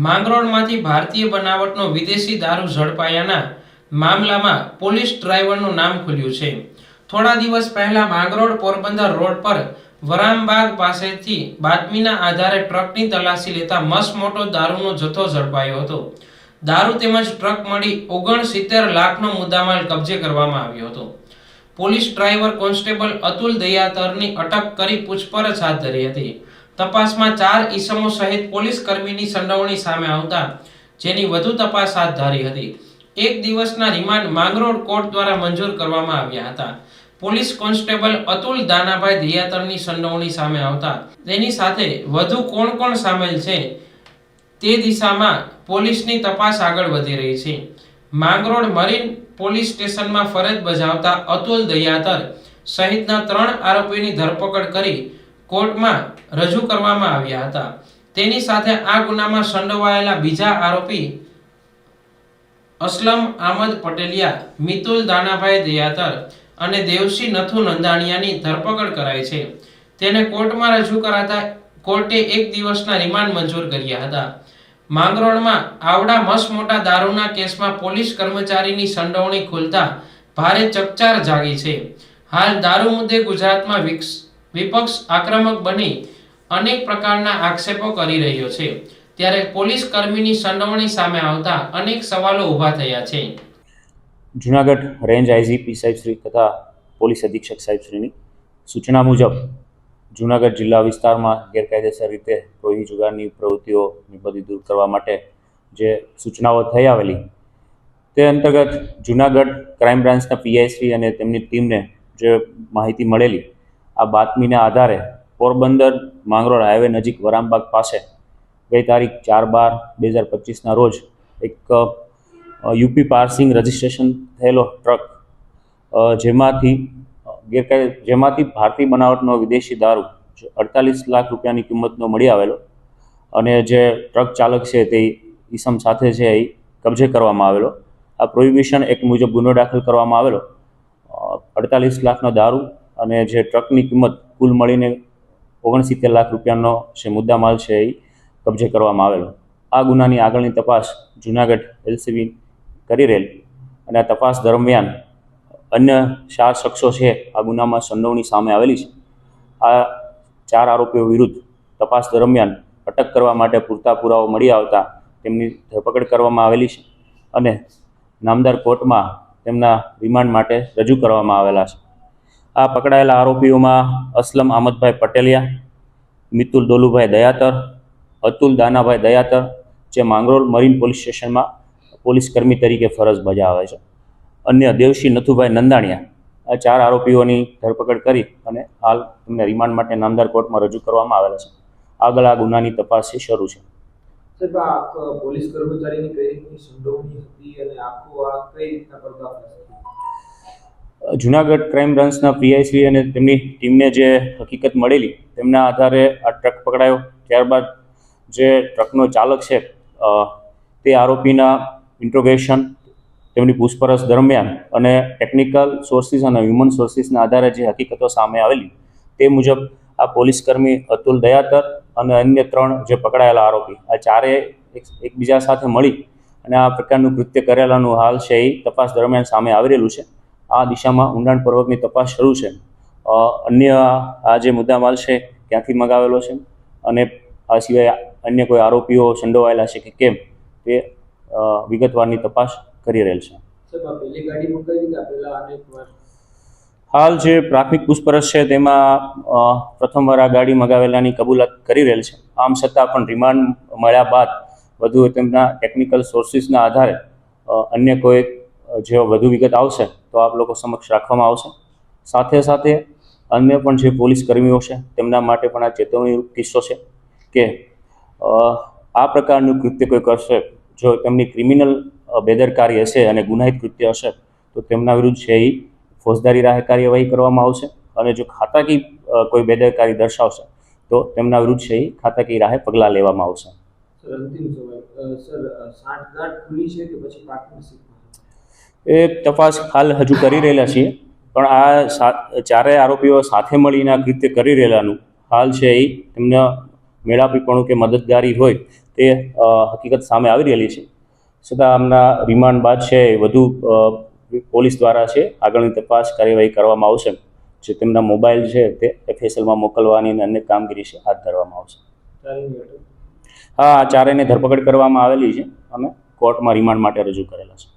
માંગરોળમાંથી ભારતીય બનાવટનો વિદેશી દારૂ ઝડપાયાના મામલામાં પોલીસ ડ્રાઈવરનું નામ ખુલ્યું છે. થોડા દિવસ પહેલા માંગરોળ પોરબંદર રોડ પર વરામબાગ પાસેથી બાતમીના આધારે ટ્રકની તલાશી લેતા મસમોટો દારૂનો જથ્થો ઝડપાયો હતો. દારૂ તેમજ ટ્રક મળી 69 લાખનો મુદ્દામાલ કબજે કરવામાં આવ્યો હતો. પોલીસ ડ્રાઈવર કોન્સ્ટેબલ અતુલ દયાતરની અટક કરી પૂછપરછ હાથ ધરી હતી. તપાસમાં 4 ઈસમો સહિત પોલીસ કર્મીની સંડોવણી સામે આવતા જેની વધુ તપાસ હાથ ધરી હતી. 1 દિવસના રિમાન્ડ માંગરોળ કોર્ટ દ્વારા મંજૂર કરવામાં આવ્યા હતા. પોલીસ કોન્સ્ટેબલ અતુલ દાનાભાઈ દયાતરની સંડોવણી સામે આવતા તેની સાથે વધુ કોણ સામેલ છે તે દિશામાં પોલીસની તપાસ આગળ વધી રહી છે. માંગરોળ મરીન પોલીસ સ્ટેશનમાં ફરજ બજાવતા અતુલ દયાતર સહિતના 3 આરોપીની ધરપકડ કરી કોર્ટમાં રજૂ કરવામાં આવ્યા હતા. તેની સાથે આ ગુનામાં સંડોવાયેલા બીજા આરોપી અસલમ આમદ પટેલિયા, મિતુલ દાનાભાઈ દયાતર અને દેવસી નથુ નંદાણીયાની ધરપકડ કરાઈ છે. તેને કોર્ટમાં રજૂ કરાતા કોર્ટે 1 દિવસના રિમાન્ડ મંજૂર કર્યા હતા. માંગરોળમાં આવડા મસમોટા દારૂના કેસમાં પોલીસ કર્મચારીની સંડોવણી ખુલતા ભારે ચકચાર જાગી છે. હાલ દારૂ મુદ્દે ગુજરાતમાં વિપક્ષ આક્રમક બની અનેક પ્રકારના આક્ષેપો કરી રહ્યો છે. ત્યારે પોલીસ કર્મીની સંડોવણી સામે આવતા અનેક સવાલો ઊભા થયા છે. જૂનાગઢ રેન્જ આઈજીપી સાહેબશ્રી તથા પોલીસ અધિક્ષક સાહેબશ્રીની સૂચના મુજબ જૂનાગઢ જિલ્લા વિસ્તારમાં ગેરકાયદેસર રીતે કોઈ જુગારની પ્રવૃત્તિઓની બધી દૂર કરવા માટે જે સૂચનાઓ થઈ આવેલી તે અંતર્ગત જૂનાગઢ ક્રાઇમ બ્રાન્ચના પીઆઈશ્રી અને તેમની ટીમને જે માહિતી મળેલી, આ બાતમીના આધારે પોરબંદર માંગરોળ હાઈવે નજીક વરામબાગ પાસે ગઈ તારીખ 4/12/2025ના રોજ એક યુપી પાર્સિંગ રજિસ્ટ્રેશન થયેલો ટ્રક જેમાંથી ભારતીય બનાવટનો વિદેશી દારૂ 48 લાખ રૂપિયાની કિંમતનો મળી આવેલો અને જે ટ્રક ચાલક છે તે ઈસમ સાથે છે એ કબજે કરવામાં આવેલો. આ પ્રોહિબિશન એક્ટ મુજબ ગુનો દાખલ કરવામાં આવેલો. 48 લાખનો દારૂ અને જે ટ્રકની કિંમત કુલ મળીને 69 લાખ રૂપિયાનો જે મુદ્દામાલ છે એ કબજે કરવામાં આવેલો. આ ગુનાની આગળની તપાસ જૂનાગઢ એલસીબી કરી રહેલ અને આ તપાસ દરમિયાન અન્ય 4 શખ્સો છે આ ગુનામાં સંડોવણી સામે આવેલી છે. આ 4 આરોપીઓ વિરુદ્ધ તપાસ દરમિયાન અટક કરવા માટે પૂરતા પુરાવો મળી આવતા તેમની ધરપકડ કરવામાં આવેલી છે અને નામદાર કોર્ટમાં તેમના રિમાન્ડ માટે રજૂ કરવામાં આવેલા છે. આ પકડાયેલા આરોપીઓમાં અસલમ આમદભાઈ પટેલિયા, મિતુલ દોલુભાઈ દયાતર, અતુલ દાનાભાઈ દયાતર જે માંગરોળ મરીન પોલીસ સ્ટેશનમાં પોલીસ કર્મી તરીકે ફરજ બજાવે છે. અન્ય દેવસી નથુભાઈ નંદાણીયા. આ 4 આરોપીઓની ધરપકડ કરી અને હાલ તેમને રિમાન્ડ માટે નામદાર કોર્ટમાં રજૂ કરવામાં આવેલા છે. આગળ આ ગુનાની તપાસ શરૂ છે. પોલીસ કર્મચારીની કઈ રીતની સંડોવણી હતી અને આખો આ કઈ રીતના પર્દાફાશ થયો? જૂનાગઢ ક્રાઇમ બ્રાન્ચના પીઆઈશ્રી અને તેમની ટીમને જે હકીકત મળેલી તેમના આધારે આ ટ્રક પકડાયો. ત્યારબાદ જે ટ્રકનો ચાલક છે તે આરોપીના ઇન્ટ્રોગેશન, તેમની પૂછપરછ દરમિયાન અને ટેકનિકલ સોર્સિસ અને હ્યુમન સોર્સિસના આધારે જે હકીકતો સામે આવેલી તે મુજબ આ પોલીસકર્મી અતુલ દયાતર અને અન્ય 3 જે પકડાયેલા આરોપી, આ 4 એકબીજા સાથે મળી અને આ પ્રકારનું કૃત્ય કરેલાનું હાલ છે એ તપાસ દરમિયાન સામે આવી રહેલું છે. આ દિશામાં ઊંડાણપૂર્વકની તપાસ શરૂ છે. અન્ય આ જે મુદ્દામાલ છે ક્યાંથી મંગાવેલો છે અને આ સિવાય અન્ય કોઈ આરોપીઓ સંડોવાયેલા છે કે કેમ તે વિગતવારની તપાસ કરી રહેલ છે. હાલ જે પ્રાથમિક પૂછપરછ છે તેમાં પ્રથમવાર આ ગાડી મગાવેલાની કબૂલાત કરી રહેલ છે. આમ છતાં પણ રિમાન્ડ મળ્યા બાદ વધુ તેમના ટેકનિકલ સોર્સિસના આધારે અન્ય કોઈ જે વધુ વિગત આવશે તો આપ લોકો સમક્ષ રાખવામાં આવશે. સાથે સાથે અન્ય પણ જે પોલીસ કર્મીઓ છે તેમના માટે પણ આ ચેતવણીરૂપ કિસ્સો છે કે આ પ્રકારનું કૃત્ય કોઈ કરશે, જો તેમની ક્રિમિનલ બેદરકારી હશે અને ગુનાહિત કૃત્ય હશે તો તેમના વિરુદ્ધ છે એ ફોજદારી રાહે કાર્યવાહી કરવામાં આવશે અને જો ખાતાકી કોઈ બેદરકારી દર્શાવશે તો તેમના વિરુદ્ધ છે એ ખાતાકી રાહે પગલાં લેવામાં આવશે. એ તપાસ હાલ હજુ કરી રહેલા છીએ, પણ આ 4 આરોપીઓ સાથે મળીને આ કૃત્ય કરી રહેલાનું હાલ છે એ તેમને મેળાપીપણું કે મદદગારી હોય તે હકીકત સામે આવી રહેલી છે. છતાં આમના રિમાન્ડ બાદ છે એ વધુ પોલીસ દ્વારા છે આગળની તપાસ કાર્યવાહી કરવામાં આવશે. જે તેમના મોબાઈલ છે તે FSLમાં મોકલવાની અને અન્ય કામગીરી છે હાથ ધરવામાં આવશે. હા, આ ચારેયને ધરપકડ કરવામાં આવેલી છે અને કોર્ટમાં રિમાન્ડ માટે રજૂ કરેલા છે.